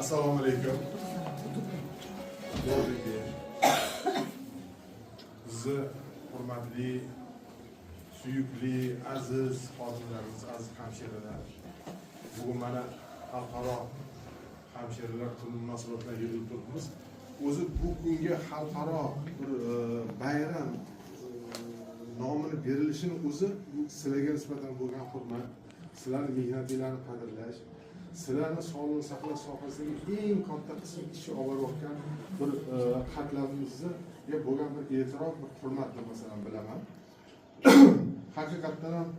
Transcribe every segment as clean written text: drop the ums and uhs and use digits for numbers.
Assalomu alaykum. Bizni hurmatli, suyukli, aziz xodimlarimiz, aziz hamshiralar. Bugun mana xalqaro hamshiralar kuni munosabati bilan yig'ilib turibmiz. O'zi bu kunga xalqaro bir bayram nomini berilishini o'zi sizlarga nisbatan bo'lgan hurmat, sizlarning mehnatinglarni qadrlash, sizlarni sog'liqni saqlash sohasidagi eng katta qism ishi olib borayotgan bir qatlamimizga bo'lgan bir e'tirof, bir hurmat deb masalan bilaman. Haqiqatdan ham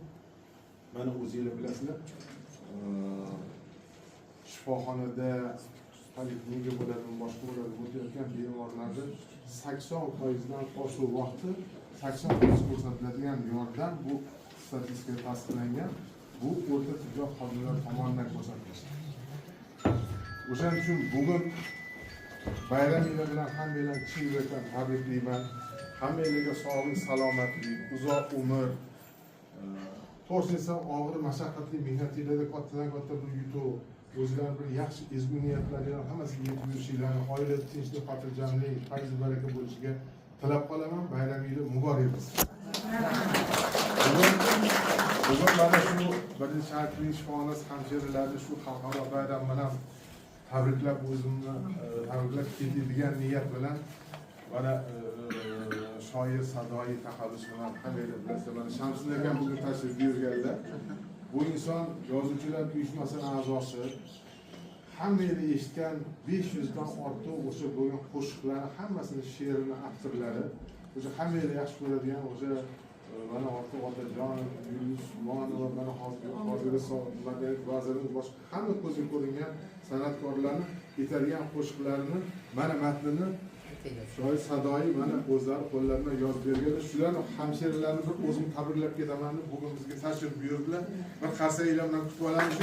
mana o'zinglar bilasizlar, shifoxonada poliklinika bo'ladi, boshqa bo'ladi, o'tayotgan bemorlarda 80% dan oshiq vaqti 80% ko'rsatiladigan yordam bu statistikaga tasdiqlangan. Bu o'rta tibbiyot xodimlari tomonidan ko'rsatilgan. O'shaning uchun bugun bayraminglar bilan hammanglarni chin yurakdan tabriklayman. Hammanglarga sog'lik, salomatlik, uzoq umr, to'g'risi og'ir mashaqqatli mehnatinglarda kattadan katta bir yutuq, o'zinglar bir yaxshi ezgu niyatlaringlar hammasiga yetib yurishinglarni, oila tinchlik, xotirjamlik, fayz baraka bo'lishiga tilab qolaman. Bayraminglar muborak bo'lsin. Bugun mana shu birinchi Sharqlik shifoxonasi hamshiralarni shu xalqaro bayram bilan tabriklab, o'zimni tabriklab ketadigan niyat bilan mana shoir Sadoyi taxallusi bilan hammanglar bilasizlar, mana Shamsiddin akam bugun tashrif buyurganlar. Bu inson yozuvchilar uyushmasining a'zosi. Hammanglar eshitgan 500 dan ortiq o'sha bo'lgan qo'shiqlarni hammasini she'rini, avtorlari, o'sha hammanglar yaxshi ko'radigan o'sha mana ortiq Otajon, Yulduz Usmonova, mana hozir madaniyat vazirimiz, boshqa hamma ko'zga ko'ringan san'atkorlarni aytadigan qo'shiqlarini, mana matnini shoir Sadoyi mana o'zlari qo'llaridan yozib berganlar. Shularni hamshiralarni bir o'zim tabriklab ketaman deb bugun bizga tashrif buyurdilar. Bir qarsaklar bilan kutib olamiz.